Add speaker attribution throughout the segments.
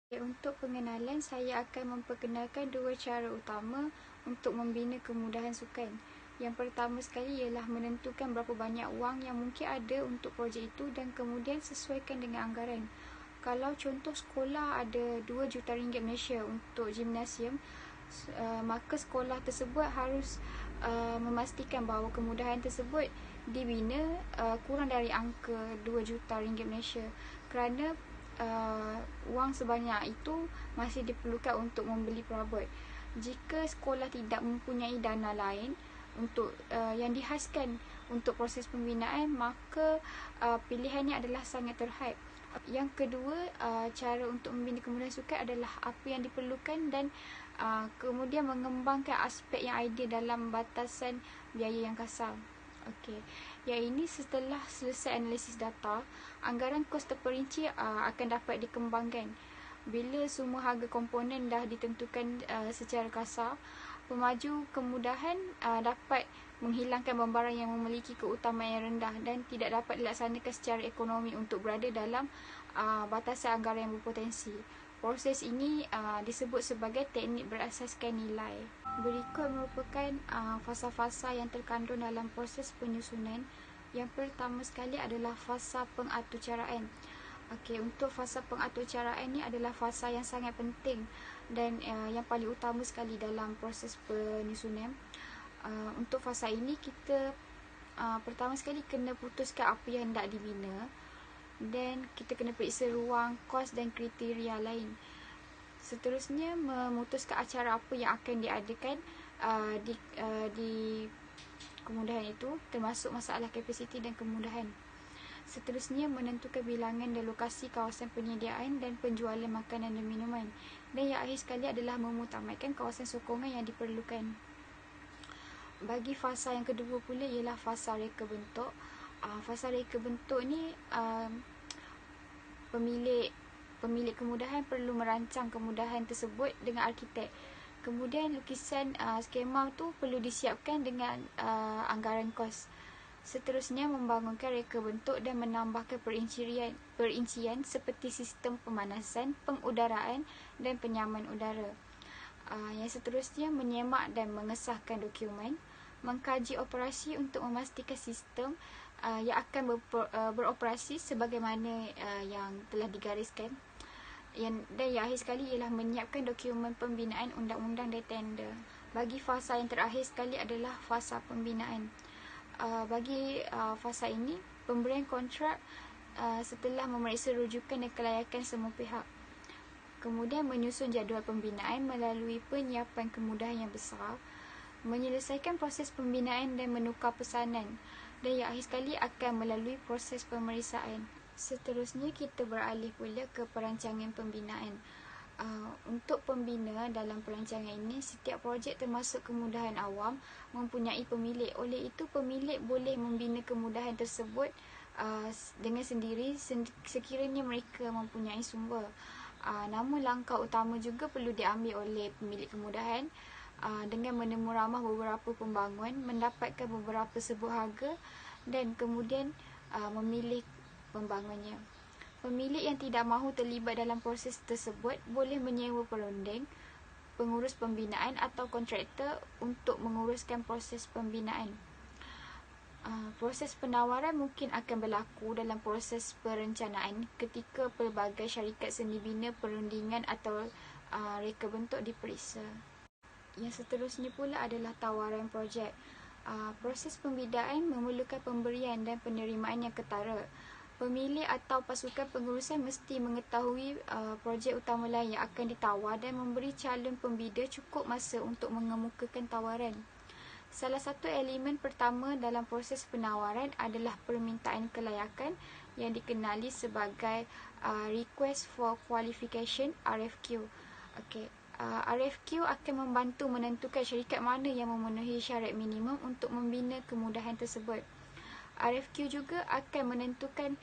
Speaker 1: Untuk pengenalan, saya akan memperkenalkan dua cara utama untuk membina kemudahan sukan. Yang pertama sekali ialah menentukan berapa banyak wang yang mungkin ada untuk projek itu dan kemudian sesuaikan dengan anggaran. Kalau contoh sekolah ada 2 juta ringgit Malaysia untuk gimnasium, maka sekolah tersebut harus memastikan bahawa kemudahan tersebut dibina kurang dari angka 2 juta ringgit Malaysia, kerana wang sebanyak itu masih diperlukan untuk membeli perabot. Jika sekolah tidak mempunyai dana lain untuk yang dihaskan untuk proses pembinaan, maka pilihannya adalah sangat terhad. Yang kedua, cara untuk membina kemudahan sukan adalah apa yang diperlukan dan kemudian mengembangkan aspek yang ideal dalam batasan biaya yang kasar. Okey, yang ini setelah selesai analisis data, anggaran kos terperinci akan dapat dikembangkan. Bila semua harga komponen dah ditentukan secara kasar, pemaju kemudahan dapat menghilangkan barang yang memiliki keutamaan yang rendah dan tidak dapat dilaksanakan secara ekonomi untuk berada dalam batasan anggaran yang berpotensi. Proses ini disebut sebagai teknik berasaskan nilai. Berikut merupakan fasa-fasa yang terkandung dalam proses penyusunan. Yang pertama sekali adalah fasa pengaturcaraan. Okey, untuk fasa pengaturcaraan ni adalah fasa yang sangat penting dan yang paling utama sekali dalam proses penyusunan. Untuk fasa ini kita pertama sekali kena putuskan apa yang hendak dibina, dan kita kena periksa ruang, kos dan kriteria lain. Seterusnya, memutuskan acara apa yang akan diadakan di kemudahan itu, termasuk masalah kapasiti dan kemudahan. Seterusnya, menentukan bilangan dan lokasi kawasan penyediaan dan penjualan makanan dan minuman. Dan yang akhir sekali adalah memutamatkan kawasan sokongan yang diperlukan. Bagi fasa yang kedua pula ialah fasa reka bentuk. Fasa reka bentuk ni pemilik kemudahan perlu merancang kemudahan tersebut dengan arkitek. Kemudian lukisan skema tu perlu disiapkan dengan anggaran kos. Seterusnya, membangunkan reka bentuk dan menambahkan perincian seperti sistem pemanasan, pengudaraan dan penyaman udara. Yang seterusnya, menyemak dan mengesahkan dokumen, mengkaji operasi untuk memastikan sistem yang akan beroperasi sebagaimana yang telah digariskan. Dan yang akhir sekali ialah menyiapkan dokumen pembinaan undang-undang dan tender. Bagi fasa yang terakhir sekali adalah fasa pembinaan. Bagi fasa ini, pemberian kontrak setelah memeriksa rujukan dan kelayakan semua pihak. Kemudian menyusun jadual pembinaan melalui penyiapan kemudahan yang besar, menyelesaikan proses pembinaan dan menukar pesanan. Dan yang akhir sekali akan melalui proses pemeriksaan. Seterusnya, kita beralih pula ke perancangan pembinaan. Untuk pembina dalam perancangan ini, setiap projek termasuk kemudahan awam mempunyai pemilik. Oleh itu, pemilik boleh membina kemudahan tersebut dengan sendiri sekiranya mereka mempunyai sumber. Namun langkah utama juga perlu diambil oleh pemilik kemudahan dengan menemu ramah beberapa pembangun, mendapatkan beberapa sebuah harga dan kemudian memilih pembangunnya. Pemilik yang tidak mahu terlibat dalam proses tersebut boleh menyewa perunding, pengurus pembinaan atau kontraktor untuk menguruskan proses pembinaan. Proses penawaran mungkin akan berlaku dalam proses perencanaan ketika pelbagai syarikat seni bina perundingan atau reka bentuk diperiksa. Yang seterusnya pula adalah tawaran projek. Proses pembinaan memerlukan pemberian dan penerimaan yang ketara. Pemilik atau pasukan pengurusan mesti mengetahui projek utama lain yang akan ditawar dan memberi calon pembida cukup masa untuk mengemukakan tawaran. Salah satu elemen pertama dalam proses penawaran adalah permintaan kelayakan yang dikenali sebagai Request for Qualification (RFQ). Okey. RFQ akan membantu menentukan syarikat mana yang memenuhi syarat minimum untuk membina kemudahan tersebut. RFQ juga akan menentukan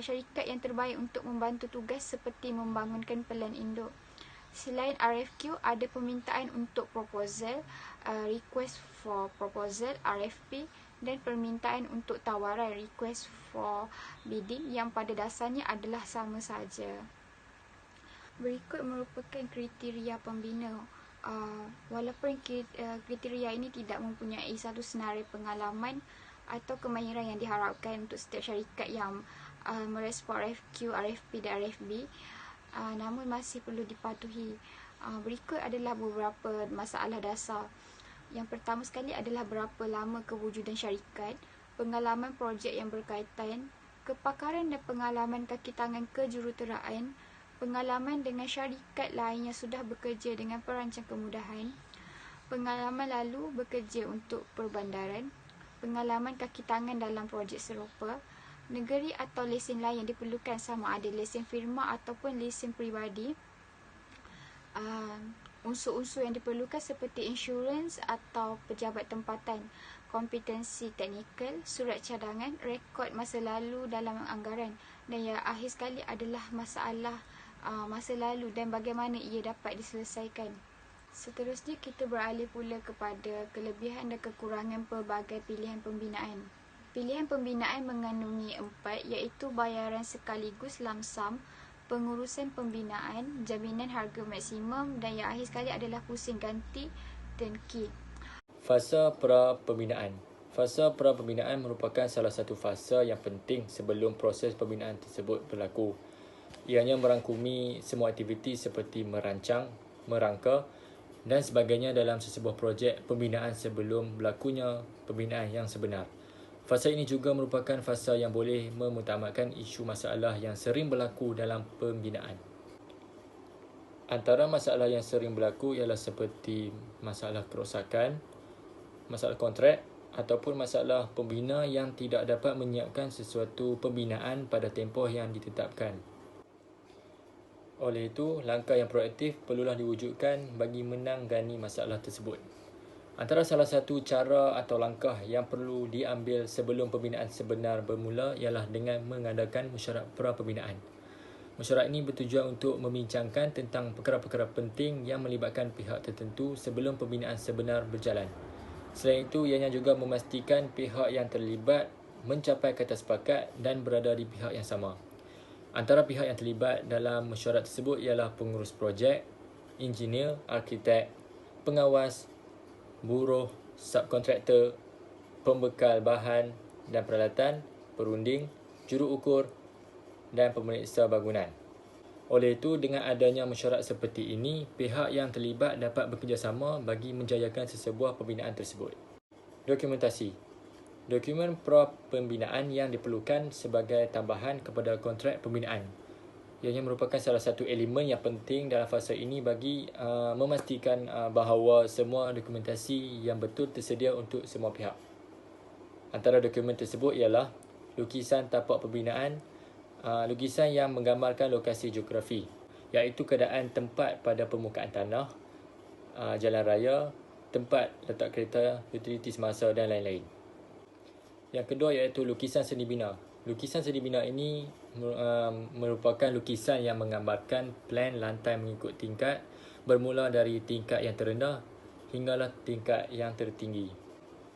Speaker 1: syarikat yang terbaik untuk membantu tugas seperti membangunkan pelan induk. Selain RFQ, ada permintaan untuk proposal, Request for Proposal (RFP) dan permintaan untuk tawaran Request for Bidding yang pada dasarnya adalah sama saja. Berikut merupakan kriteria pembina. Walaupun kriteria ini tidak mempunyai satu senarai pengalaman atau kemahiran yang diharapkan untuk setiap syarikat yang merespon RFQ, RFP dan RFB, namun masih perlu dipatuhi. Berikut adalah beberapa masalah dasar. Yang pertama sekali adalah berapa lama kewujudan syarikat, pengalaman projek yang berkaitan, kepakaran dan pengalaman kaki tangan kejuruteraan, pengalaman dengan syarikat lain yang sudah bekerja dengan perancang kemudahan, pengalaman lalu bekerja untuk perbandaran, pengalaman kaki tangan dalam projek serupa, negeri atau lesen lain yang diperlukan sama ada lesen firma ataupun lesen peribadi, unsur-unsur yang diperlukan seperti insurans atau pejabat tempatan, kompetensi teknikal, surat cadangan, rekod masa lalu dalam anggaran, dan yang akhir sekali adalah masalah masa lalu dan bagaimana ia dapat diselesaikan. Seterusnya kita beralih pula kepada kelebihan dan kekurangan pelbagai pilihan pembinaan. Pilihan pembinaan mengandungi 4, iaitu bayaran sekaligus lump sum, pengurusan pembinaan, jaminan harga maksimum, dan yang akhir sekali adalah pusing ganti turnkey.
Speaker 2: Fasa pra-pembinaan. Fasa pra-pembinaan merupakan salah satu fasa yang penting sebelum proses pembinaan tersebut berlaku. Ianya merangkumi semua aktiviti seperti merancang, merangka dan sebagainya dalam sesebuah projek pembinaan sebelum berlakunya pembinaan yang sebenar. Fasa ini juga merupakan fasa yang boleh memutamakan isu masalah yang sering berlaku dalam pembinaan. Antara masalah yang sering berlaku ialah seperti masalah kerosakan, masalah kontrak ataupun masalah pembina yang tidak dapat menyiapkan sesuatu pembinaan pada tempoh yang ditetapkan. Oleh itu, langkah yang proaktif perlulah diwujudkan bagi menangani masalah tersebut. Antara salah satu cara atau langkah yang perlu diambil sebelum pembinaan sebenar bermula ialah dengan mengadakan mesyuarat pra-pembinaan. Mesyuarat ini bertujuan untuk membincangkan tentang perkara-perkara penting yang melibatkan pihak tertentu sebelum pembinaan sebenar berjalan. Selain itu, ianya juga memastikan pihak yang terlibat mencapai kata sepakat dan berada di pihak yang sama. Antara pihak yang terlibat dalam mesyuarat tersebut ialah pengurus projek, engineer, arkitek, pengawas, buruh, subkontraktor, pembekal bahan dan peralatan, perunding, juru ukur dan pemeriksa bangunan. Oleh itu, dengan adanya mesyuarat seperti ini, pihak yang terlibat dapat bekerjasama bagi menjayakan sesebuah pembinaan tersebut. Dokumentasi. Dokumen pra-pembinaan yang diperlukan sebagai tambahan kepada kontrak pembinaan. Ianya merupakan salah satu elemen yang penting dalam fasa ini bagi memastikan bahawa semua dokumentasi yang betul tersedia untuk semua pihak. Antara dokumen tersebut ialah lukisan tapak pembinaan, lukisan yang menggambarkan lokasi geografi, iaitu keadaan tempat pada permukaan tanah, jalan raya, tempat letak kereta, utiliti semasa dan lain-lain. Yang kedua iaitu lukisan seni bina. Lukisan seni bina ini merupakan lukisan yang menggambarkan plan lantai mengikut tingkat, bermula dari tingkat yang terendah hinggalah tingkat yang tertinggi.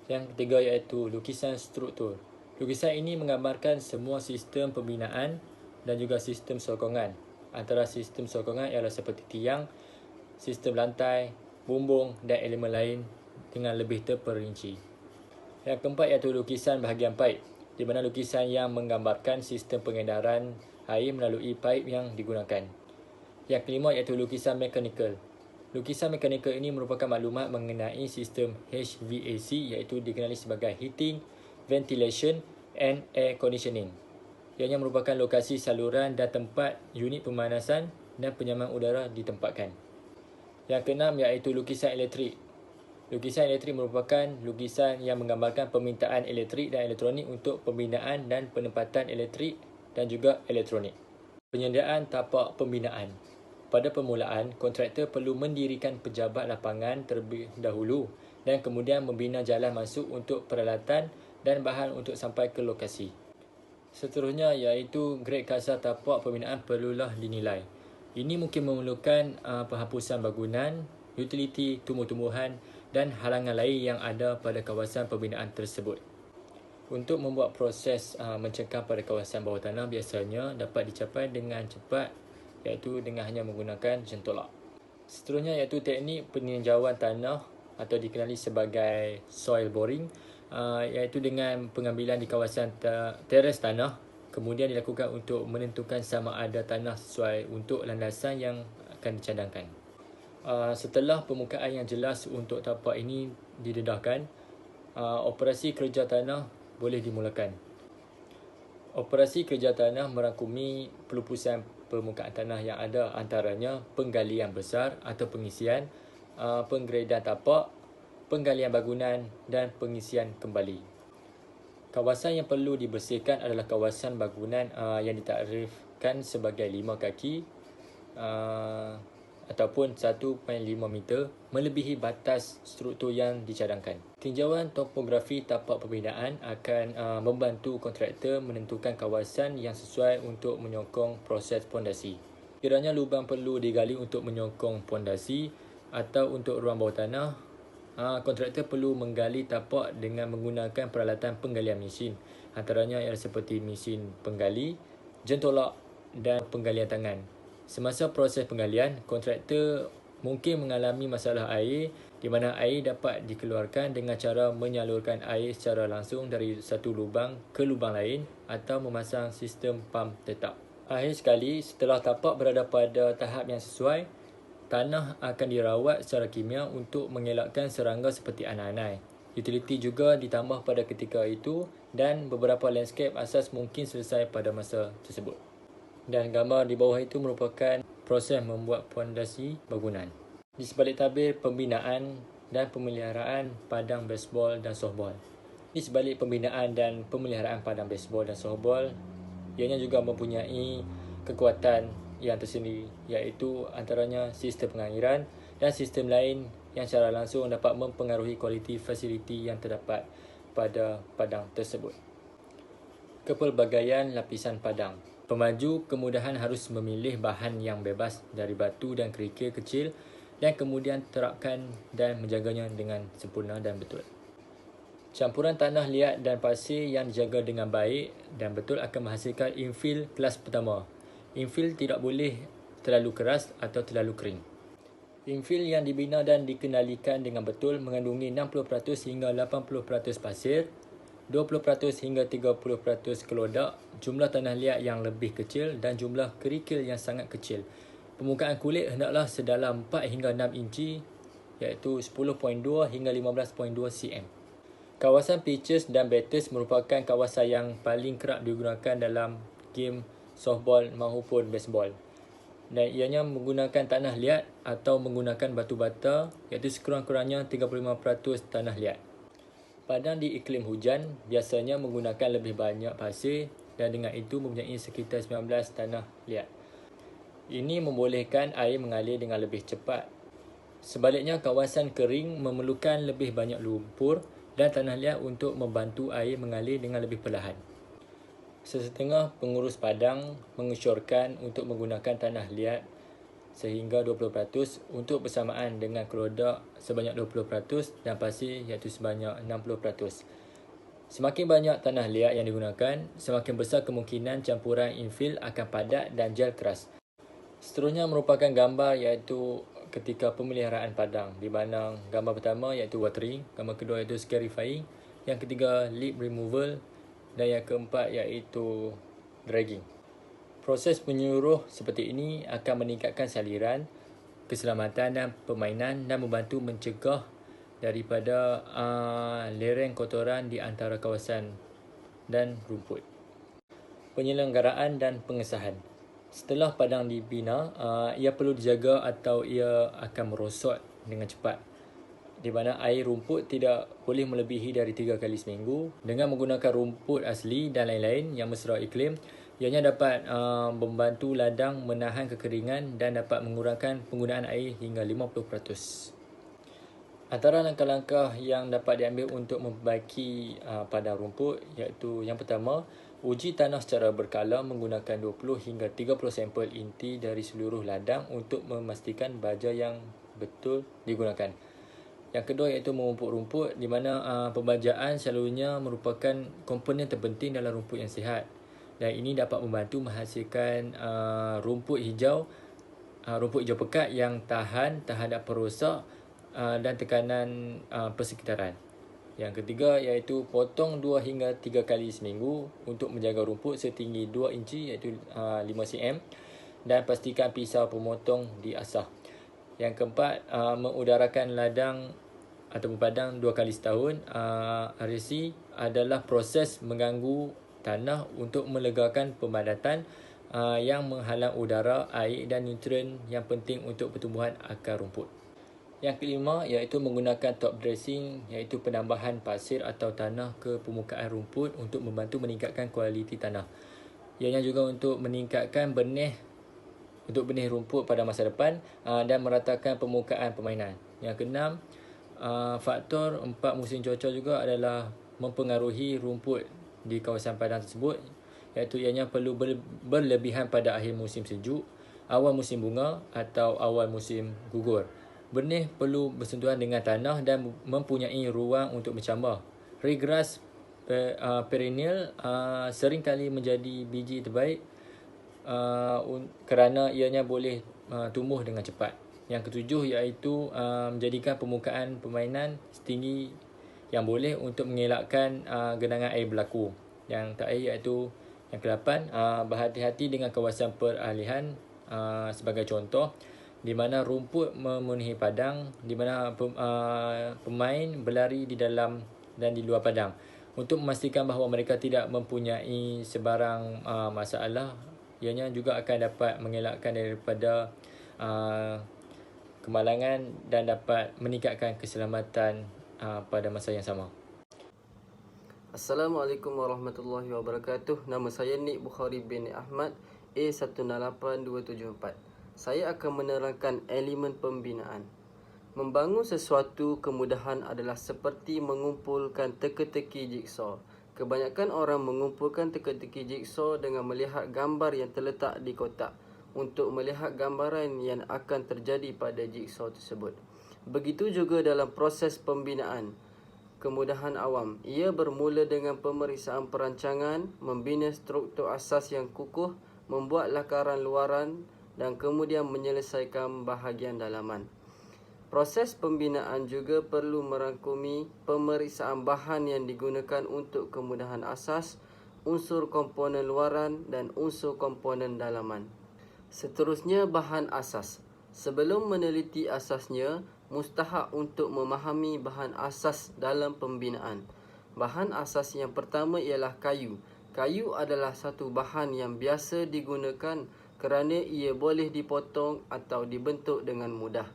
Speaker 2: Yang ketiga iaitu lukisan struktur. Lukisan ini menggambarkan semua sistem pembinaan dan juga sistem sokongan. Antara sistem sokongan ialah seperti tiang, sistem lantai, bumbung dan elemen lain dengan lebih terperinci. Yang keempat iaitu lukisan bahagian paip, di mana lukisan yang menggambarkan sistem pengedaran air melalui paip yang digunakan. Yang kelima iaitu lukisan mekanikal. Lukisan mekanikal ini merupakan maklumat mengenai sistem HVAC, iaitu dikenali sebagai heating, ventilation and air conditioning. Ianya merupakan lokasi saluran dan tempat unit pemanasan dan penyaman udara ditempatkan. Yang keenam iaitu lukisan elektrik. Lukisan elektrik merupakan lukisan yang menggambarkan permintaan elektrik dan elektronik untuk pembinaan dan penempatan elektrik dan juga elektronik. Penyediaan tapak pembinaan. Pada permulaan, kontraktor perlu mendirikan pejabat lapangan terlebih dahulu dan kemudian membina jalan masuk untuk peralatan dan bahan untuk sampai ke lokasi. Seterusnya iaitu grade kasar tapak pembinaan perlulah dinilai. Ini mungkin memerlukan penghapusan bangunan, utiliti tumbuh-tumbuhan dan halangan lain yang ada pada kawasan pembinaan tersebut. Untuk membuat proses mencengkam pada kawasan bawah tanah biasanya dapat dicapai dengan cepat iaitu dengan hanya menggunakan jentolak. Seterusnya iaitu teknik peninjauan tanah atau dikenali sebagai soil boring, iaitu dengan pengambilan di kawasan teres tanah, kemudian dilakukan untuk menentukan sama ada tanah sesuai untuk landasan yang akan dicadangkan. Setelah permukaan yang jelas untuk tapak ini didedahkan, operasi kerja tanah boleh dimulakan. Operasi kerja tanah merangkumi pelupusan permukaan tanah yang ada, antaranya penggalian besar atau pengisian, penggradean tapak, penggalian bangunan dan pengisian kembali. Kawasan yang perlu dibersihkan adalah kawasan bangunan yang ditakdirkan sebagai 5 kaki ataupun 1.5 meter melebihi batas struktur yang dicadangkan. Tinjauan topografi tapak pembinaan akan membantu kontraktor menentukan kawasan yang sesuai untuk menyokong proses pondasi. Kiranya lubang perlu digali untuk menyokong pondasi atau untuk ruang bawah tanah, kontraktor perlu menggali tapak dengan menggunakan peralatan penggalian mesin, antaranya ialah seperti mesin penggali, jentolak dan penggalian tangan. Semasa proses penggalian, kontraktor mungkin mengalami masalah air di mana air dapat dikeluarkan dengan cara menyalurkan air secara langsung dari satu lubang ke lubang lain atau memasang sistem pam tetap. Akhir sekali, setelah tapak berada pada tahap yang sesuai, tanah akan dirawat secara kimia untuk mengelakkan serangga seperti anai-anai. Utiliti juga ditambah pada ketika itu dan beberapa landscape asas mungkin selesai pada masa tersebut. Dan gambar di bawah itu merupakan proses membuat pondasi bangunan. Di sebalik tabir pembinaan dan pemeliharaan padang baseball dan softball. Di sebalik pembinaan dan pemeliharaan padang baseball dan softball, ianya juga mempunyai kekuatan yang tersendiri, iaitu antaranya sistem pengairan dan sistem lain yang secara langsung dapat mempengaruhi kualiti fasiliti yang terdapat pada padang tersebut. Kepelbagaian lapisan padang. Pemaju kemudahan harus memilih bahan yang bebas dari batu dan kerikil kecil dan kemudian terapkan dan menjaganya dengan sempurna dan betul. Campuran tanah liat dan pasir yang dijaga dengan baik dan betul akan menghasilkan infill kelas pertama. Infill tidak boleh terlalu keras atau terlalu kering. Infill yang dibina dan dikenalikan dengan betul mengandungi 60% hingga 80% pasir, 20% hingga 30% kelodak, jumlah tanah liat yang lebih kecil dan jumlah kerikil yang sangat kecil. Permukaan kulit hendaklah sedalam 4 hingga 6 inci, iaitu 10.2 hingga 15.2 cm. Kawasan pitches dan batters merupakan kawasan yang paling kerap digunakan dalam game softball maupun baseball. Dan ianya menggunakan tanah liat atau menggunakan batu bata, iaitu sekurang-kurangnya 35% tanah liat. Padang di iklim hujan biasanya menggunakan lebih banyak pasir dan dengan itu mempunyai sekitar 19 tanah liat. Ini membolehkan air mengalir dengan lebih cepat. Sebaliknya, kawasan kering memerlukan lebih banyak lumpur dan tanah liat untuk membantu air mengalir dengan lebih perlahan. Sesetengah pengurus padang mengesyorkan untuk menggunakan tanah liat sehingga 20% untuk bersamaan dengan kelodak sebanyak 20% dan pasir iaitu sebanyak 60%. Semakin banyak tanah liat yang digunakan, semakin besar kemungkinan campuran infill akan padat dan gel keras. Seterusnya merupakan gambar iaitu ketika pemeliharaan padang, di mana gambar pertama iaitu watering, gambar kedua iaitu scarifying, yang ketiga leaf removal dan yang keempat iaitu dragging. Proses penyuluh seperti ini akan meningkatkan saliran, keselamatan dan permainan dan membantu mencegah daripada lereng kotoran di antara kawasan dan rumput. Penyelenggaraan dan pengesahan. Setelah padang dibina, ia perlu dijaga atau ia akan merosot dengan cepat, di mana air rumput tidak boleh melebihi dari 3 kali seminggu. Dengan menggunakan rumput asli dan lain-lain yang mesra iklim, ianya dapat membantu ladang menahan kekeringan dan dapat mengurangkan penggunaan air hingga 50%. Antara langkah-langkah yang dapat diambil untuk memperbaiki padang rumput iaitu yang pertama, uji tanah secara berkala menggunakan 20 hingga 30 sampel inti dari seluruh ladang untuk memastikan baja yang betul digunakan. Yang kedua iaitu memupuk rumput, di mana pembajaan selalunya merupakan komponen terpenting dalam rumput yang sihat. dan ini dapat membantu menghasilkan rumput hijau pekat yang tahan terhadap perosak dan tekanan persekitaran. Yang ketiga iaitu potong 2 hingga 3 kali seminggu untuk menjaga rumput setinggi 2 inci iaitu 5 cm dan pastikan pisau pemotong diasah. Yang keempat, mengudarakan ladang ataupun padang 2 kali setahun. RSC adalah proses mengganggu tanah untuk melegakan pemadatan yang menghalang udara, air dan nutrien yang penting untuk pertumbuhan akar rumput. Yang kelima iaitu menggunakan top dressing, iaitu penambahan pasir atau tanah ke permukaan rumput untuk membantu meningkatkan kualiti tanah. Ianya juga untuk meningkatkan benih rumput pada masa depan dan meratakan permukaan permainan. Yang keenam, faktor 4 musim cuaca juga adalah mempengaruhi rumput di kawasan padang tersebut, iaitu ianya perlu berlebihan pada akhir musim sejuk, awal musim bunga atau awal musim gugur. Benih perlu bersentuhan dengan tanah dan mempunyai ruang untuk bercambah. Ryegrass perennial sering kali menjadi biji terbaik kerana ianya boleh tumbuh dengan cepat. Yang ketujuh iaitu menjadikan permukaan permainan setinggi yang boleh untuk mengelakkan genangan air berlaku. Yang terakhir iaitu yang ke-8, berhati-hati dengan kawasan peralihan sebagai contoh di mana rumput memenuhi padang, di mana pemain berlari di dalam dan di luar padang. Untuk memastikan bahawa mereka tidak mempunyai sebarang masalah, ianya juga akan dapat mengelakkan daripada kemalangan dan dapat meningkatkan keselamatan pada masa yang sama.
Speaker 3: Assalamualaikum warahmatullahi wabarakatuh. Nama saya Nik Bukhari bin Ahmad, A188274. Saya akan menerangkan elemen pembinaan. Membangun sesuatu kemudahan adalah seperti mengumpulkan teka-teki jigsaw. Kebanyakan orang mengumpulkan teka-teki jigsaw dengan melihat gambar yang terletak di kotak untuk melihat gambaran yang akan terjadi pada jigsaw tersebut. Begitu juga dalam proses pembinaan kemudahan awam. Ia bermula dengan pemeriksaan perancangan, membina struktur asas yang kukuh, membuat lakaran luaran dan kemudian menyelesaikan bahagian dalaman. Proses pembinaan juga perlu merangkumi pemeriksaan bahan yang digunakan untuk kemudahan asas, unsur komponen luaran dan unsur komponen dalaman. Seterusnya, bahan asas. Sebelum meneliti asasnya, mustahak untuk memahami bahan asas dalam pembinaan. Bahan asas yang pertama ialah kayu. Kayu adalah satu bahan yang biasa digunakan kerana ia boleh dipotong atau dibentuk dengan mudah.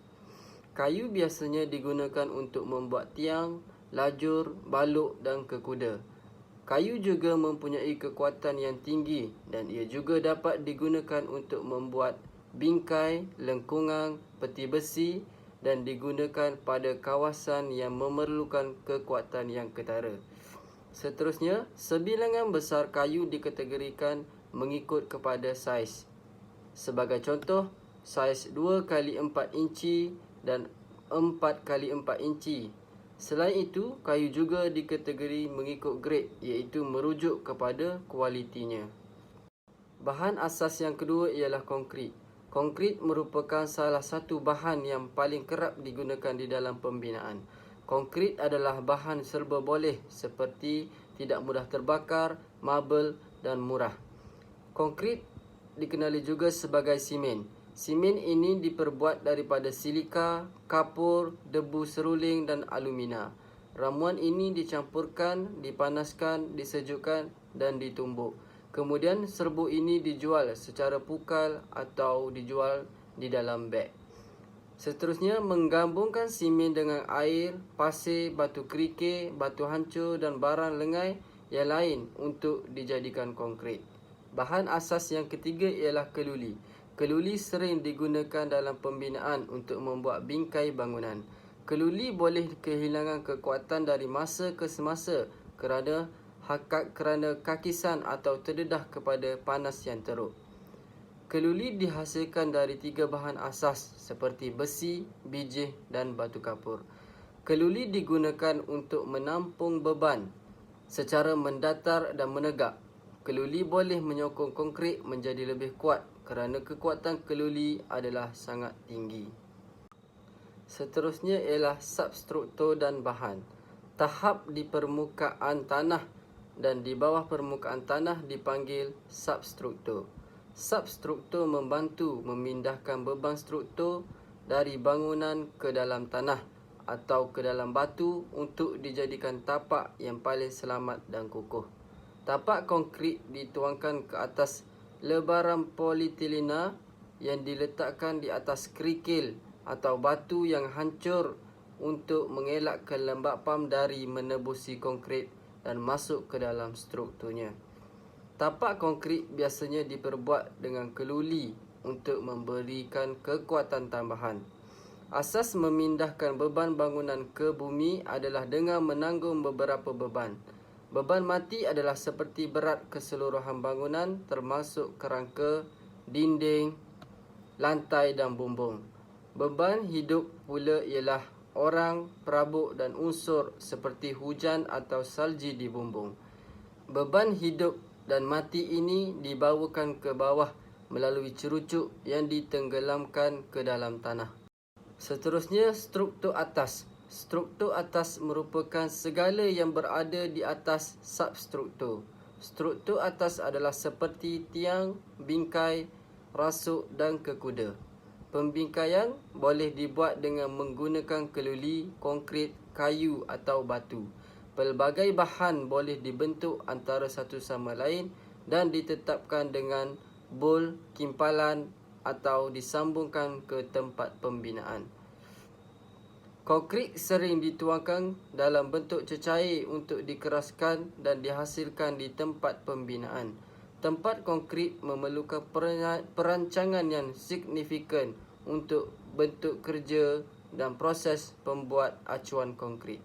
Speaker 3: Kayu biasanya digunakan untuk membuat tiang, lajur, balok dan kekuda. Kayu juga mempunyai kekuatan yang tinggi dan ia juga dapat digunakan untuk membuat bingkai, lengkungan, peti besi dan digunakan pada kawasan yang memerlukan kekuatan yang ketara. Seterusnya, sebilangan besar kayu dikategorikan mengikut kepada saiz. Sebagai contoh, saiz 2x4 inci dan 4x4 inci. Selain itu, kayu juga dikategori mengikut grade, iaitu merujuk kepada kualitinya. Bahan asas yang kedua ialah konkrit. Konkrit merupakan salah satu bahan yang paling kerap digunakan di dalam pembinaan. Konkrit adalah bahan serba boleh seperti tidak mudah terbakar, marble dan murah. Konkrit dikenali juga sebagai simen. Simen ini diperbuat daripada silika, kapur, debu seruling dan alumina. Ramuan ini dicampurkan, dipanaskan, disejukkan dan ditumbuk. Kemudian serbuk ini dijual secara pukal atau dijual di dalam beg. Seterusnya, menggabungkan simen dengan air, pasir, batu kerikil, batu hancur dan barang lengai yang lain untuk dijadikan konkrit. Bahan asas yang ketiga ialah keluli. Keluli sering digunakan dalam pembinaan untuk membuat bingkai bangunan. Keluli boleh kehilangan kekuatan dari masa ke semasa kerana kakisan atau terdedah kepada panas yang teruk. Keluli dihasilkan dari 3 bahan asas seperti besi, bijih dan batu kapur. Keluli digunakan untuk menampung beban secara mendatar dan menegak. keluli boleh menyokong konkrit menjadi lebih kuat kerana kekuatan keluli adalah sangat tinggi. Seterusnya ialah substruktur dan bahan. Tahap di permukaan tanah dan di bawah permukaan tanah dipanggil substruktur. Substruktur membantu memindahkan beban struktur dari bangunan ke dalam tanah atau ke dalam batu untuk dijadikan tapak yang paling selamat dan kukuh. Tapak konkrit dituangkan ke atas lebaran polietilena yang diletakkan di atas kerikil atau batu yang hancur untuk mengelak kelembapan dari menebusi konkrit dan masuk ke dalam strukturnya. Tapak konkrit biasanya diperbuat dengan keluli untuk memberikan kekuatan tambahan. Asas memindahkan beban bangunan ke bumi adalah dengan menanggung beberapa beban. Beban mati adalah seperti berat keseluruhan bangunan termasuk kerangka, dinding, lantai dan bumbung. Beban hidup pula ialah orang, perabot dan unsur seperti hujan atau salji di bumbung. Beban hidup dan mati ini dibawakan ke bawah melalui cerucuk yang ditenggelamkan ke dalam tanah. Seterusnya, struktur atas. Struktur atas merupakan segala yang berada di atas substruktur. Struktur atas adalah seperti tiang, bingkai, rasuk dan kekuda. Pembingkaian boleh dibuat dengan menggunakan keluli, konkrit, kayu atau batu. Pelbagai bahan boleh dibentuk antara satu sama lain dan ditetapkan dengan bol, kimpalan atau disambungkan ke tempat pembinaan. Konkrit sering dituangkan dalam bentuk cecair untuk dikeraskan dan dihasilkan di tempat pembinaan. Tempat konkrit memerlukan perancangan yang signifikan untuk bentuk kerja dan proses pembuat acuan konkrit.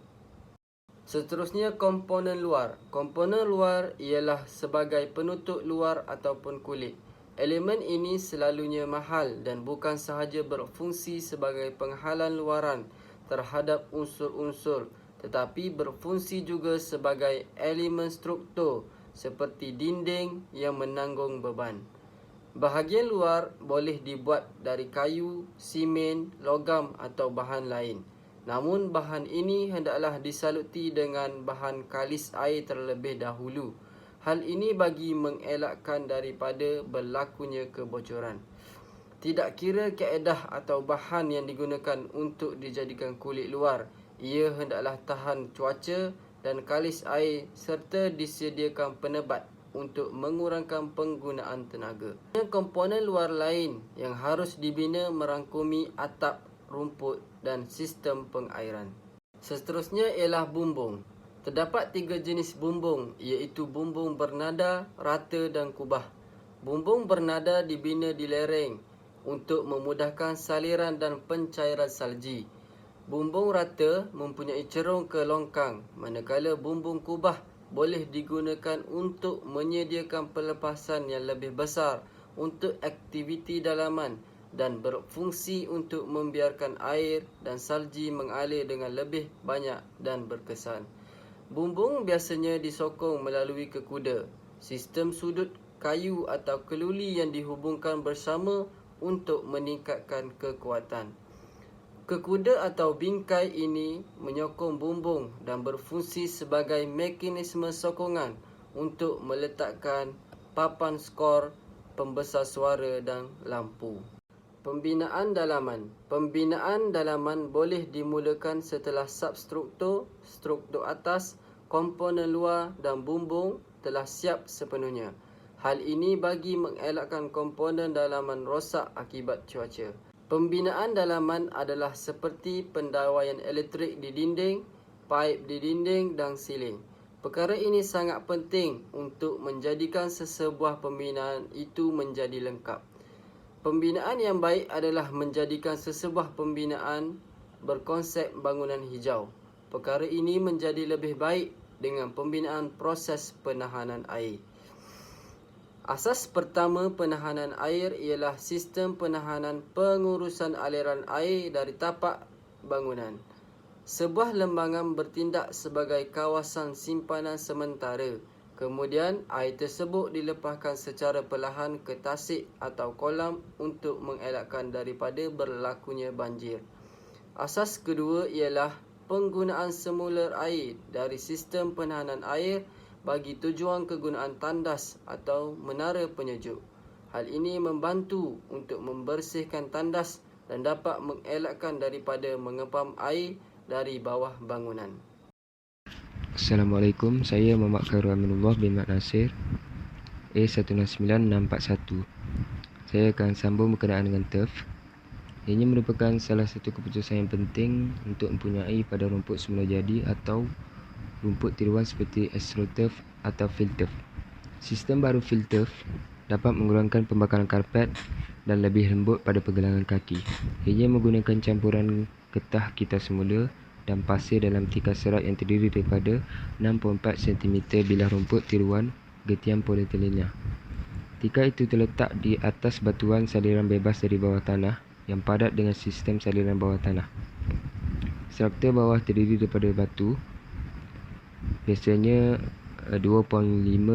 Speaker 3: Seterusnya, komponen luar. Komponen luar ialah sebagai penutup luar ataupun kulit. Elemen ini selalunya mahal dan bukan sahaja berfungsi sebagai penghalang luaran terhadap unsur-unsur, tetapi berfungsi juga sebagai elemen struktur seperti dinding yang menanggung beban. Bahagian luar boleh dibuat dari kayu, simen, logam atau bahan lain. Namun bahan ini hendaklah disaluti dengan bahan kalis air terlebih dahulu. Hal ini bagi mengelakkan daripada berlakunya kebocoran. Tidak kira kaedah atau bahan yang digunakan untuk dijadikan kulit luar, ia hendaklah tahan cuaca dan kalis air serta disediakan penebat untuk mengurangkan penggunaan tenaga. Komponen luar lain yang harus dibina merangkumi atap, rumput dan sistem pengairan. Seterusnya ialah bumbung. Terdapat 3 jenis bumbung, iaitu bumbung bernada, rata dan kubah. Bumbung bernada dibina di lereng untuk memudahkan saliran dan pencairan salji. Bumbung rata mempunyai cerung ke longkang, manakala bumbung kubah boleh digunakan untuk menyediakan pelepasan yang lebih besar untuk aktiviti dalaman dan berfungsi untuk membiarkan air dan salji mengalir dengan lebih banyak dan berkesan. Bumbung biasanya disokong melalui kekuda, sistem sudut kayu atau keluli yang dihubungkan bersama untuk meningkatkan kekuatan. Kekuda atau bingkai ini menyokong bumbung dan berfungsi sebagai mekanisme sokongan untuk meletakkan papan skor, pembesar suara dan lampu. Pembinaan dalaman. Pembinaan dalaman boleh dimulakan setelah substruktur, struktur atas, komponen luar dan bumbung telah siap sepenuhnya. Hal ini bagi mengelakkan komponen dalaman rosak akibat cuaca. Pembinaan dalaman adalah seperti pendawaian elektrik di dinding, paip di dinding dan siling. Perkara ini sangat penting untuk menjadikan sesebuah pembinaan itu menjadi lengkap. Pembinaan yang baik adalah menjadikan sesebuah pembinaan berkonsep bangunan hijau. Perkara ini menjadi lebih baik dengan pembinaan proses penahanan air. Asas pertama penahanan air ialah sistem penahanan pengurusan aliran air dari tapak bangunan. Sebuah lembangan bertindak sebagai kawasan simpanan sementara Kemudian, air tersebut dilepaskan secara perlahan ke tasik atau kolam untuk mengelakkan daripada berlakunya banjir. Asas kedua ialah penggunaan semula air dari sistem penahanan air bagi tujuan kegunaan tandas atau menara penyejuk. Hal ini membantu untuk membersihkan tandas dan dapat mengelakkan daripada mengepam air dari bawah bangunan.
Speaker 4: Assalamualaikum, saya Muhammad Khairul Aminullah bin Mat Nasir, A199641. Saya akan sambung berkenaan dengan turf. Ianya merupakan salah satu keputusan yang penting untuk mempunyai pada rumput semula jadi atau rumput tiruan seperti AstroTurf atau field turf. Sistem baru field turf dapat mengurangkan pembakaran karpet dan lebih lembut pada pergelangan kaki. Ianya menggunakan campuran getah kita semula dan pasir dalam tikar serat yang terdiri daripada 6.4 cm bilah rumput tiruan getian polietilena. Tikar itu terletak di atas batuan saliran bebas dari bawah tanah yang padat dengan sistem saliran bawah tanah. Struktur bawah terdiri daripada batu, biasanya 2.5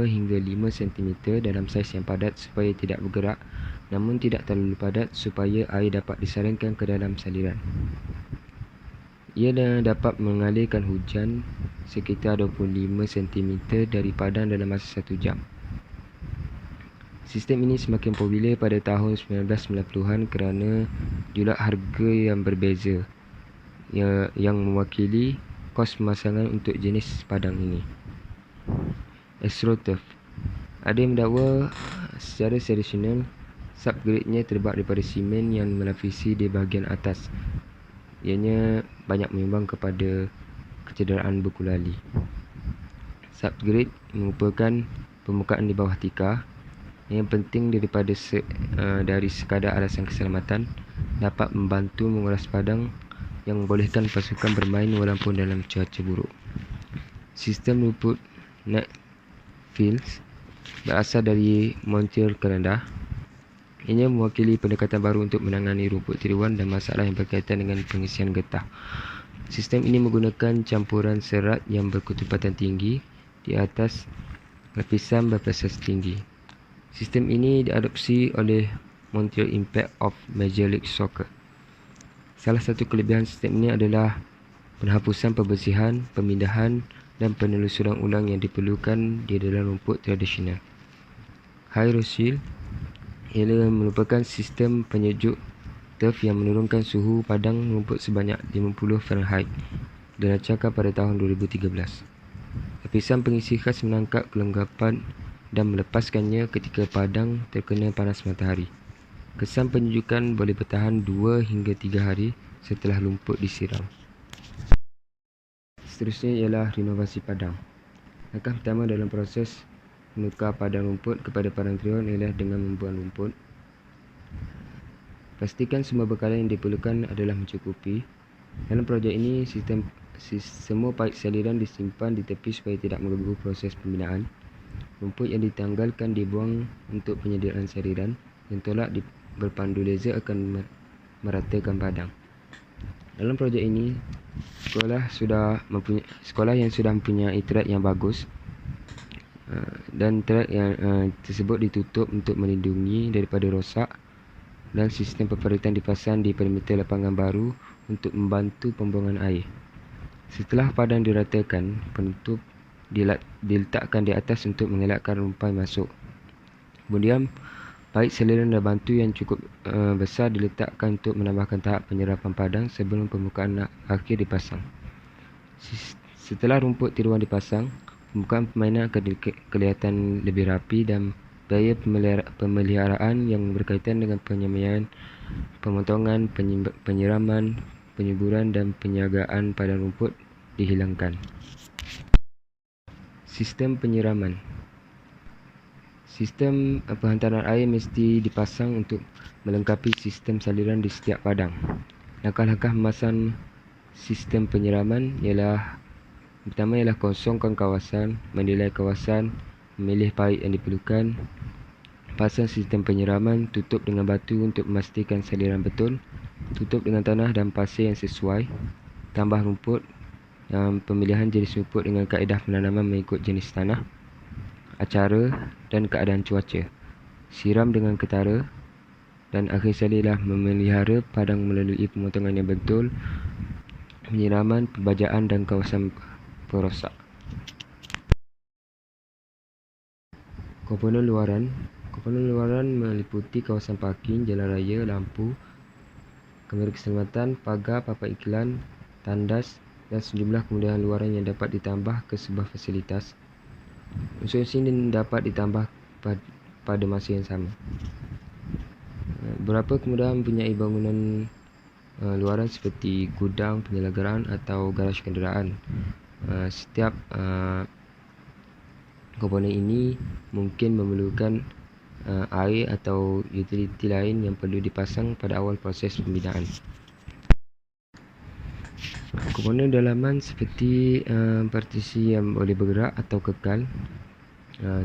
Speaker 4: hingga 5 cm dalam saiz yang padat supaya tidak bergerak, namun tidak terlalu padat supaya air dapat disaringkan ke dalam saliran. Ia dapat mengalirkan hujan sekitar 25 cm dari padang dalam masa 1 jam. Sistem ini semakin popular pada tahun 1990-an kerana jumlah harga yang berbeza yang mewakili kos pemasangan untuk jenis padang ini. AstroTurf. Ada yang mendakwa secara tradisional subgrade-nya terbuat daripada simen yang melapisi di bahagian atas. Ianya banyak menyumbang kepada kecederaan berkulali. Subgrade merupakan permukaan di bawah tikar yang penting dari sekadar alasan keselamatan, dapat membantu menguras padang yang membolehkan pasukan bermain walaupun dalam cuaca buruk. Sistem rumput net fields berasal dari Montreal, Kanada. Ianya mewakili pendekatan baru untuk menangani rumput tiruan dan masalah yang berkaitan dengan pengisian getah. Sistem ini menggunakan campuran serat yang berketepatan tinggi di atas lapisan berprestasi tinggi. Sistem ini diadopsi oleh Montreal Impact of Major League Soccer. Salah satu kelebihan sistem ini adalah penghapusan pembersihan, pemindahan dan penelusuran ulang yang diperlukan di dalam rumput tradisional. Hydroseal ialah merupakan sistem penyejuk turf yang menurunkan suhu padang rumput sebanyak 50 Fahrenheit dilancarkan pada tahun 2013. Lapisan pengisi khas menangkap kelengkapan dan melepaskannya ketika padang terkena panas matahari. Kesan penyejukan boleh bertahan 2 hingga 3 hari setelah rumput disiram. Seterusnya ialah renovasi padang. Langkah pertama dalam proses menukar padang rumput kepada padang tiruan ialah dengan membuang rumput. Pastikan semua bekalan yang diperlukan adalah mencukupi. Dalam projek ini, semua paip saliran disimpan di tepi supaya tidak mengganggu proses pembinaan. Rumput yang ditanggalkan dibuang untuk penyediaan saliran. Yang tolak berpandu laser akan meratakan padang. Dalam projek ini, sekolah yang sudah mempunyai track yang bagus dan track yang tersebut ditutup untuk melindungi daripada rosak, dan sistem peperitan dipasang di perimeter lapangan baru untuk membantu pembuangan air. Setelah padang diratakan, penutup diletakkan di atas untuk mengelakkan rumpai masuk. Kemudian, paip saliran dan bantu yang cukup besar diletakkan untuk menambahkan tahap penyerapan padang sebelum permukaan akhir dipasang. Setelah rumput tiruan dipasang, permukaan permainan akan kelihatan lebih rapi dan biaya pemeliharaan yang berkaitan dengan penyemaian, pemotongan, penyiraman, penyuburan dan penjagaan padang rumput dihilangkan. Sistem penyiraman. Sistem penghantaran air mesti dipasang untuk melengkapi sistem saliran di setiap padang. Langkah-langkah memasang sistem penyiraman pertama ialah kosongkan kawasan, menilai kawasan, memilih paip yang diperlukan, pasang sistem penyiraman, tutup dengan batu untuk memastikan saliran betul, tutup dengan tanah dan pasir yang sesuai, tambah rumput, pemilihan jenis rumput dengan kaedah penanaman mengikut jenis tanah, acara dan keadaan cuaca. Siram dengan ketara, dan akhir sekali ialah memelihara padang melalui pemotongan yang betul, penyiraman, pembajaan dan kawasan perosak. Komponen luaran meliputi kawasan parking, jalan raya, lampu, kamera keselamatan, pagar, papan iklan, tandas dan sejumlah kemudahan luaran yang dapat ditambah ke sebuah fasilitas. Unsur-unsur ini dapat ditambah pada masa yang sama. Beberapa kemudahan mempunyai bangunan luaran seperti gudang, penyelenggaraan atau garaj kenderaan. Setiap komponen ini mungkin memerlukan air atau utiliti lain yang perlu dipasang pada awal proses pembinaan. Komponen dalaman seperti partisi yang boleh bergerak atau kekal.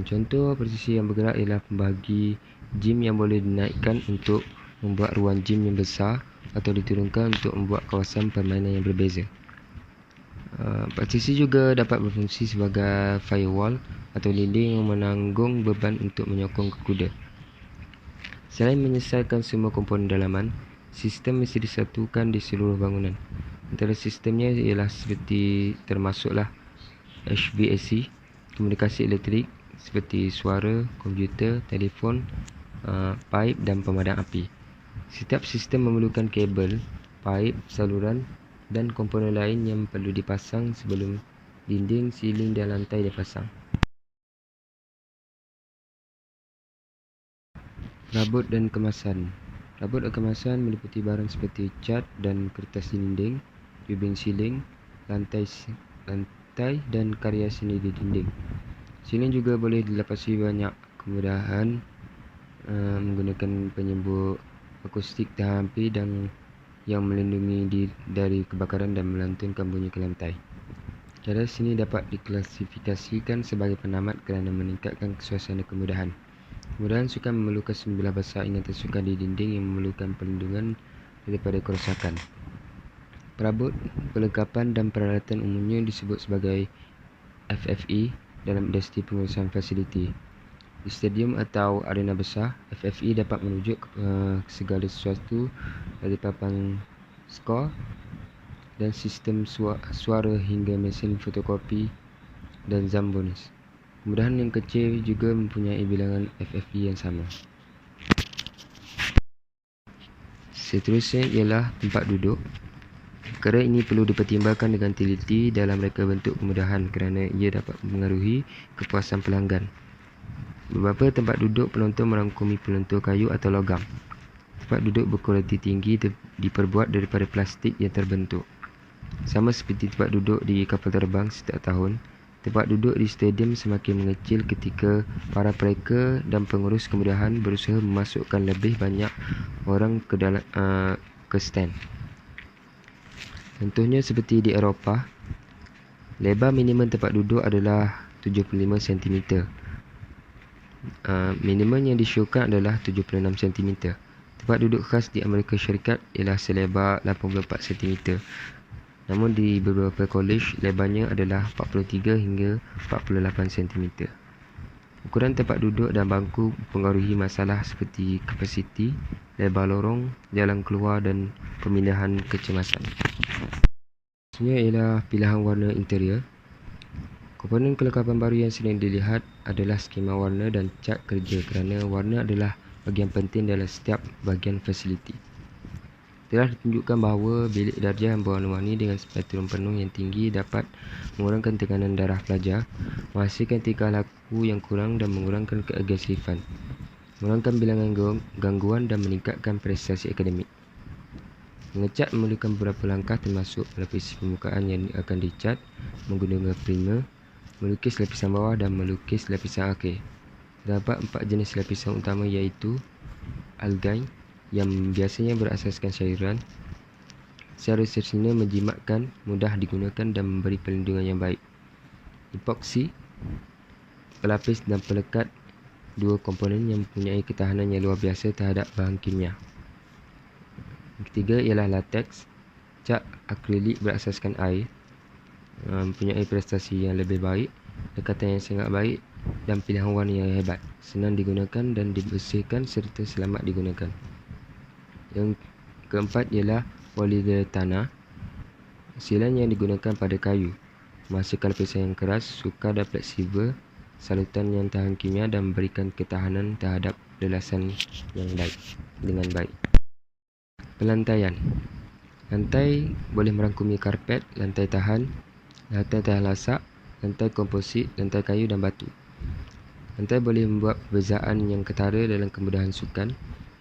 Speaker 4: Contoh partisi yang bergerak ialah pembagi gym yang boleh dinaikkan untuk membuat ruang gym yang besar atau diturunkan untuk membuat kawasan permainan yang berbeza. Partisi juga dapat berfungsi sebagai firewall atau dinding yang menanggung beban untuk menyokong ke kuda. Selain menyelesaikan semua komponen dalaman, sistem mesti disatukan di seluruh bangunan. Antara sistemnya ialah seperti termasuklah HVAC, komunikasi elektrik seperti suara, komputer, telefon, paip dan pemadam api. Setiap sistem memerlukan kabel, paip, saluran dan komponen lain yang perlu dipasang sebelum dinding, siling dan lantai dipasang. Rabut dan kemasan. Rabut dan kemasan meliputi barang seperti cat dan kertas dinding, tubing siling, lantai dan karya seni di dinding. Siling juga boleh dilapasi banyak kemudahan menggunakan penyembur akustik tahan api dan yang melindungi dari kebakaran dan melantunkan bunyi ke lantai. Cara sini dapat diklasifikasikan sebagai penamat kerana meningkatkan suasana kemudahan. Kemudahan sukan memerlukan sembilan besar ingatan sukan di dinding yang memerlukan perlindungan daripada kerosakan. Perabot, perlengkapan dan peralatan umumnya disebut sebagai FFE dalam industri pengurusan fasiliti. Di stadium atau arena besar, FFE dapat merujuk segala sesuatu dari papan skor dan sistem suara hingga mesin fotokopi dan Zambonis. Kemudahan yang kecil juga mempunyai bilangan FFE yang sama. Seterusnya ialah tempat duduk. Perkara ini perlu dipertimbangkan dengan teliti dalam reka bentuk kemudahan kerana ia dapat mempengaruhi kepuasan pelanggan. Beberapa tempat duduk penonton merangkumi pelontor kayu atau logam. Tempat duduk berkualiti tinggi diperbuat daripada plastik yang terbentuk. Sama seperti tempat duduk di kapal terbang setiap tahun, tempat duduk di stadium semakin mengecil ketika para pereka dan pengurus kemudahan berusaha memasukkan lebih banyak orang ke stand. Contohnya seperti di Eropah, lebar minimum tempat duduk adalah 75 cm. Minimum yang disyorkan adalah 76 cm. Tempat duduk khas di Amerika Syarikat ialah selebar 84 cm. Namun di beberapa kolej, lebarnya adalah 43 hingga 48 cm. Ukuran tempat duduk dan bangku mempengaruhi masalah seperti kapasiti, lebar lorong, jalan keluar dan pemindahan kecemasan. Seterusnya ialah pilihan warna interior. Komponen kelengkapan baru yang sering dilihat adalah skema warna dan cat kerja kerana warna adalah bahagian penting dalam setiap bahagian fasiliti. Telah ditunjukkan bahawa bilik darjah yang berwarna-warni dengan spektrum penuh yang tinggi dapat mengurangkan tekanan darah pelajar, menghasilkan tingkah laku yang kurang dan mengurangkan keagresifan, mengurangkan bilangan gangguan dan meningkatkan prestasi akademik. Mengecat memerlukan beberapa langkah termasuk melapisi permukaan yang akan dicat menggunakan primer, melukis lapisan bawah dan melukis lapisan akhir. Terdapat 4 jenis lapisan utama iaitu algain yang biasanya berasaskan cairan, secara sederhana menjimatkan, mudah digunakan dan memberi perlindungan yang baik. Epoksi, pelapis dan pelekat, dua komponen yang mempunyai ketahanan yang luar biasa terhadap bahan kimia. Yang ketiga ialah latex, cat akrilik berasaskan air, mempunyai prestasi yang lebih baik, dekatan yang sangat baik dan pilihan warna yang hebat, senang digunakan dan dibersihkan serta selamat digunakan. Yang keempat ialah polyurethana, silan yang digunakan pada kayu, menghasilkan lapisan yang keras, sukar dan fleksibel, salutan yang tahan kimia dan memberikan ketahanan terhadap lelasan yang baik dengan baik. Pelantaian. Lantai boleh merangkumi karpet, lantai tahan lasak, lantai komposit, lantai kayu dan batu. Lantai boleh membuat perbezaan yang ketara dalam kemudahan sukan.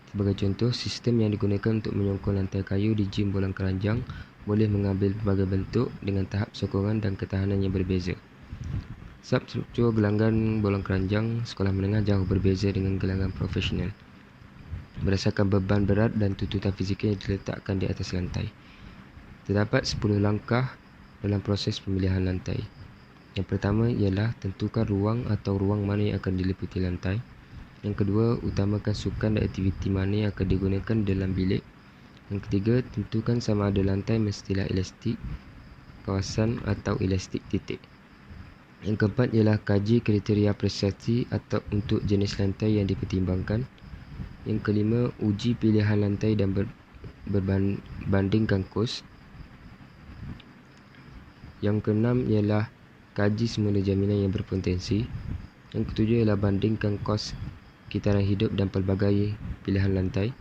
Speaker 4: Sebagai contoh, sistem yang digunakan untuk menyokong lantai kayu di gym bola keranjang boleh mengambil berbagai bentuk dengan tahap sokongan dan ketahanan yang berbeza. Substruktur gelanggang bola keranjang sekolah menengah jauh berbeza dengan gelanggang profesional berdasarkan beban berat dan tuntutan fizikal yang diletakkan di atas lantai. Terdapat 10 langkah dalam proses pemilihan lantai. Yang pertama ialah tentukan ruang atau ruang mana yang akan diliputi lantai. Yang kedua, utamakan sukan dan aktiviti mana yang akan digunakan dalam bilik. Yang ketiga, tentukan sama ada lantai mestilah elastik kawasan atau elastik titik. Yang keempat ialah kaji kriteria prestasi atau untuk jenis lantai yang dipertimbangkan. Yang kelima, uji pilihan lantai dan berbandingkan kos. Yang keenam ialah kaji semula jaminan yang berpotensi. Yang ketujuh ialah bandingkan kos kitaran hidup dan pelbagai pilihan lantai.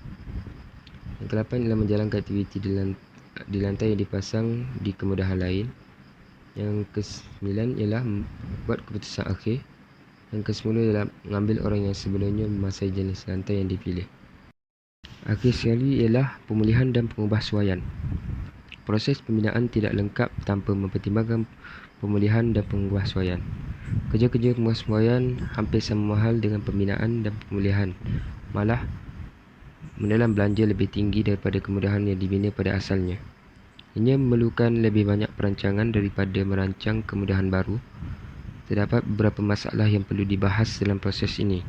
Speaker 4: Yang kelapan ialah menjalankan aktiviti di lantai yang dipasang di kemudahan lain. Yang kesembilan ialah membuat keputusan akhir. Yang ke-10 ialah mengambil orang yang sebelumnya menguasai jenis lantai yang dipilih. Akhir sekali ialah pemulihan dan pengubahsuaian. Proses pembinaan tidak lengkap tanpa mempertimbangkan pemulihan dan pengubahsuaian. Kerja-kerja pengubahsuaian hampir sama mahal dengan pembinaan dan pemulihan. Malah menelan belanja lebih tinggi daripada kemudahan yang dibina pada asalnya. Ia memerlukan lebih banyak perancangan daripada merancang kemudahan baru. Terdapat beberapa masalah yang perlu dibahas dalam proses ini.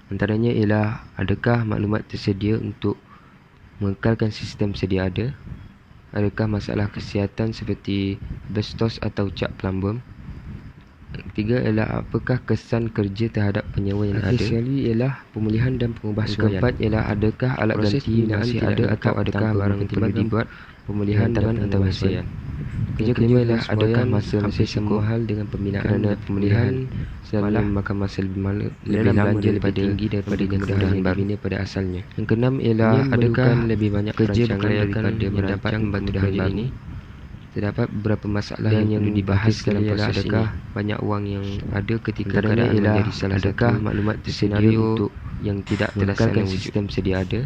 Speaker 4: Antaranya ialah adakah maklumat tersedia untuk mengekalkan sistem sedia ada? Adakah masalah kesihatan seperti asbestos atau cat plumbum? Ketiga ialah apakah kesan kerja terhadap penyewa yang ada? Sekali ialah pemulihan dan pengubahsuaian. Keempat ialah adakah alat ganti masih ada atau adakah barang yang perlu dibuat pemulihan tangan atau mesin? Kerja kelima ialah adakah masa masih sama mahal dengan pembinaan kerana pemulihan selalu memakan masa lebih lama daripada tinggi daripada kemudahan yang dibina pada asalnya. Yang keenam ialah adakah lebih banyak kerja daripada mendapat kemudahan baru ini? Terdapat beberapa masalah yang perlu dibahas dalam proses ini. Adakah banyak wang yang ada ketika keadaan menjadi salah satu maklumat tersedia untuk yang tidak terlaksana sistem sedia ada?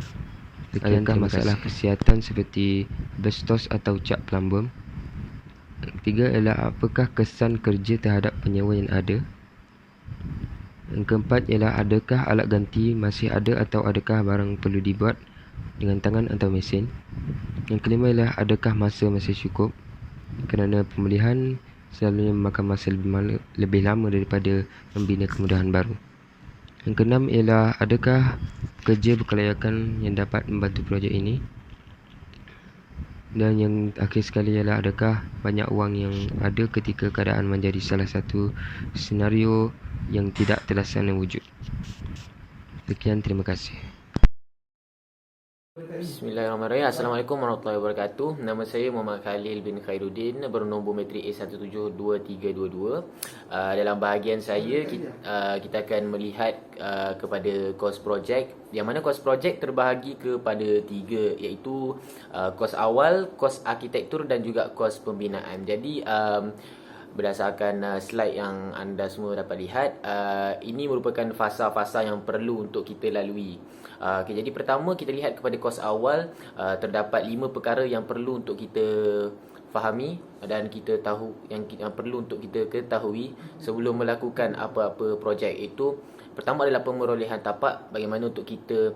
Speaker 4: Adakah masalah kesihatan seperti asbestos atau cat plumbum? Ketiga ialah apakah kesan kerja terhadap penyewa yang ada? Yang keempat ialah adakah alat ganti masih ada atau adakah barang perlu dibuat dengan tangan atau mesin? Yang kelima ialah adakah masa masih cukup? Kerana pemulihan selalunya memakan masa lebih lama daripada membina kemudahan baru. Yang keenam ialah adakah pekerja berkelayakan yang dapat membantu projek ini? Dan yang akhir sekali ialah adakah banyak wang yang ada ketika keadaan menjadi salah satu senario yang tidak terlaksana wujud. Sekian, terima kasih.
Speaker 5: Bismillahirrahmanirrahim. Assalamualaikum warahmatullahi wabarakatuh. Nama saya Muhammad Khalil bin Khairuddin, bernombor matrik A172322. Dalam bahagian saya kita akan melihat kepada kos projek, yang mana kos projek terbahagi kepada 3, iaitu kos awal, kos arkitektur dan juga kos pembinaan. Jadi berdasarkan slide yang anda semua dapat lihat, ini merupakan fasa-fasa yang perlu untuk kita lalui. Okay, jadi pertama kita lihat kepada kos awal, terdapat 5 perkara yang perlu untuk kita fahami dan kita tahu, yang perlu untuk kita ketahui sebelum melakukan apa-apa projek. Itu pertama adalah pemerolehan tapak, bagaimana untuk kita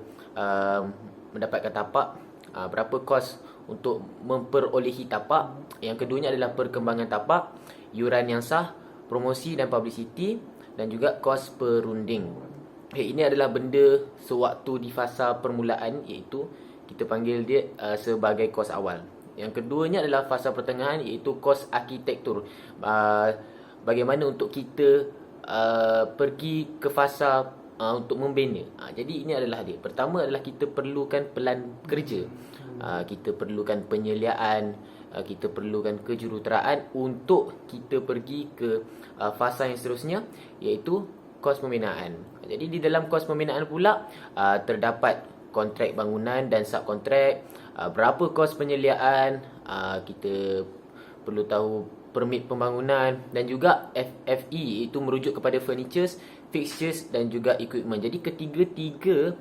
Speaker 5: mendapatkan tapak, berapa kos untuk memperolehi tapak. Yang keduanya adalah perkembangan tapak, yuran yang sah, promosi dan publicity, dan juga kos perunding. Okay, ini adalah benda sewaktu di fasa permulaan, iaitu kita panggil dia sebagai kos awal. Yang keduanya adalah fasa pertengahan, iaitu kos arkitektur. Bagaimana untuk kita pergi ke fasa untuk membina. Jadi ini adalah dia. Pertama adalah kita perlukan pelan kerja. Kita perlukan penyeliaan, kita perlukan kejuruteraan untuk kita pergi ke fasa yang seterusnya, iaitu kos pembinaan. Jadi di dalam kos pembinaan pula terdapat kontrak bangunan dan subkontrak, berapa kos penyeliaan, kita perlu tahu permit pembangunan, dan juga FFE, iaitu merujuk kepada furnitures, fixtures dan juga equipment. Jadi ketiga-tiga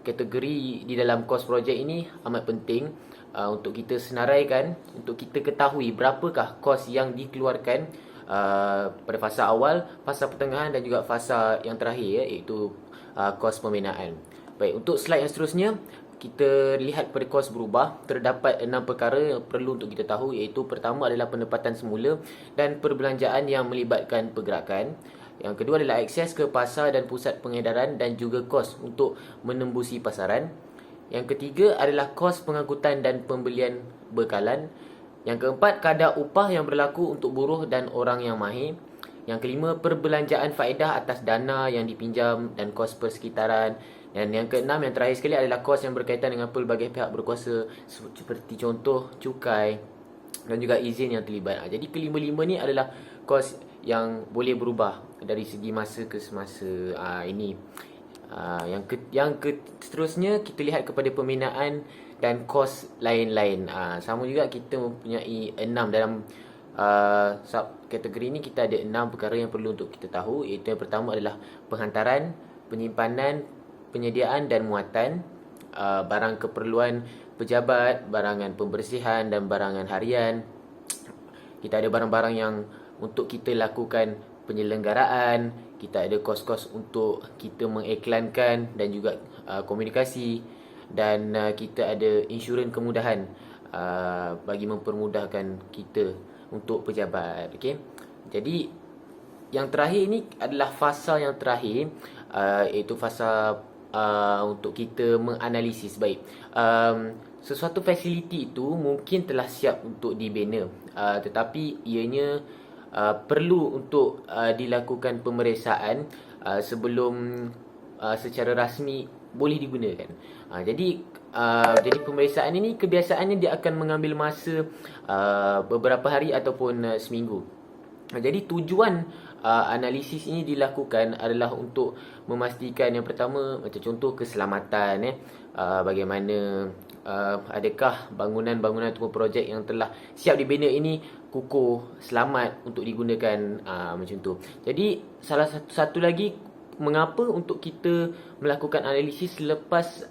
Speaker 5: kategori di dalam kos projek ini amat penting untuk kita senaraikan, untuk kita ketahui berapakah kos yang dikeluarkan pada fasa awal, fasa pertengahan dan juga fasa yang terakhir, iaitu kos pembinaan. Baik, untuk slide yang seterusnya, kita lihat pada kos berubah. Terdapat 6 perkara yang perlu untuk kita tahu, iaitu pertama adalah pendapatan semula dan perbelanjaan yang melibatkan pergerakan. Yang kedua adalah akses ke pasar dan pusat pengedaran dan juga kos untuk menembusi pasaran. Yang ketiga adalah kos pengangkutan dan pembelian bekalan. Yang keempat, kadar upah yang berlaku untuk buruh dan orang yang mahir. Yang kelima, perbelanjaan faedah atas dana yang dipinjam dan kos persekitaran. Dan yang keenam, yang terakhir sekali adalah kos yang berkaitan dengan pelbagai pihak berkuasa, seperti contoh cukai dan juga izin yang terlibat. Jadi kelima-lima ni adalah kos yang boleh berubah dari segi masa ke semasa. Yang seterusnya kita lihat kepada pembinaan dan kos lain-lain. Sama juga kita mempunyai 6 dalam sub kategori ni. Kita ada 6 perkara yang perlu untuk kita tahu, iaitu yang pertama adalah penghantaran, penyimpanan, penyediaan dan muatan, barang keperluan pejabat, barangan pembersihan dan barangan harian. Kita ada barang-barang yang untuk kita lakukan penyelenggaraan, kita ada kos-kos untuk kita mengiklankan dan juga komunikasi, dan kita ada insurans kemudahan bagi mempermudahkan kita untuk pejabat. Okey. Jadi yang terakhir ini adalah fasa yang terakhir, iaitu fasa untuk kita menganalisis. Baik, sesuatu fasiliti itu mungkin telah siap untuk dibina, tetapi ianya perlu untuk dilakukan pemeriksaan sebelum secara rasmi boleh digunakan. Jadi pemeriksaan ini kebiasaannya dia akan mengambil masa beberapa hari ataupun seminggu. Jadi tujuan analisis ini dilakukan adalah untuk memastikan, yang pertama, macam contoh keselamatan, bagaimana adakah bangunan-bangunan ataupun projek yang telah siap dibina ini kukuh, selamat untuk digunakan, macam tu. Jadi salah satu lagi mengapa untuk kita melakukan analisis selepas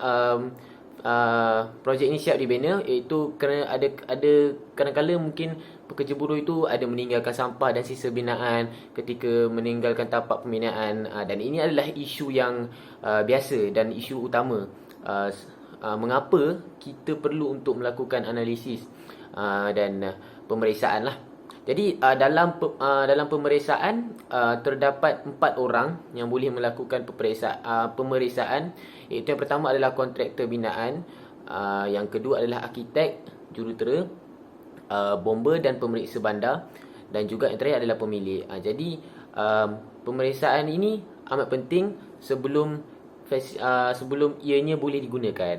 Speaker 5: projek ini siap dibina, iaitu kerana ada kadang-kadang mungkin pekerja buruh itu ada meninggalkan sampah dan sisa binaan ketika meninggalkan tapak pembinaan, dan ini adalah isu yang biasa dan isu utama. Mengapa kita perlu untuk melakukan analisis dan pemeriksaan lah. Jadi dalam pemeriksaan terdapat 4 orang yang boleh melakukan pemeriksaan, iaitu yang pertama adalah kontraktor binaan, yang kedua adalah arkitek, jurutera, bomber dan pemeriksa bandar, dan juga yang terakhir adalah pemilik. Jadi pemeriksaan ini amat penting sebelum ianya boleh digunakan.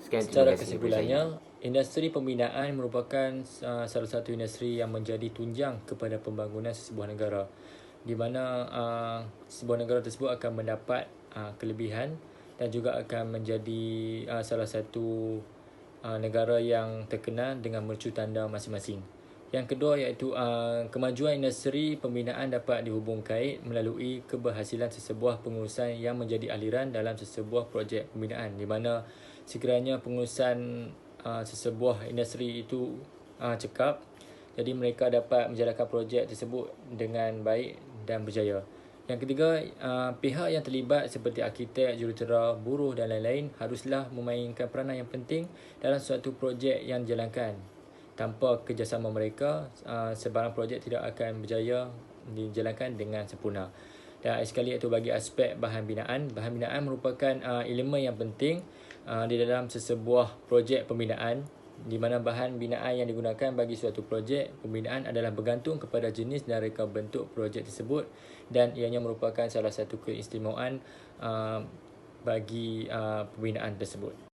Speaker 5: Sekian,
Speaker 2: secara kesimpulannya, industri pembinaan merupakan salah satu industri yang menjadi tunjang kepada pembangunan sesebuah negara, di mana sebuah negara tersebut akan mendapat kelebihan dan juga akan menjadi salah satu negara yang terkenal dengan mercu tanda masing-masing. Yang kedua iaitu kemajuan industri pembinaan dapat dihubung kait melalui keberhasilan sesebuah pengurusan yang menjadi aliran dalam sesebuah projek pembinaan, di mana sekiranya pengurusan sesebuah industri itu cekap, jadi mereka dapat menjalankan projek tersebut dengan baik dan berjaya. Yang ketiga, pihak yang terlibat seperti arkitek, jurutera, buruh dan lain-lain haruslah memainkan peranan yang penting dalam suatu projek yang dijalankan. Tanpa kerjasama mereka, sebarang projek tidak akan berjaya dijalankan dengan sempurna. Dan sekali iaitu bagi aspek bahan binaan. Bahan binaan merupakan elemen yang penting di dalam sesebuah projek pembinaan, di mana bahan binaan yang digunakan bagi suatu projek pembinaan adalah bergantung kepada jenis dan reka bentuk projek tersebut, dan ianya merupakan salah satu keistimewaan bagi pembinaan tersebut.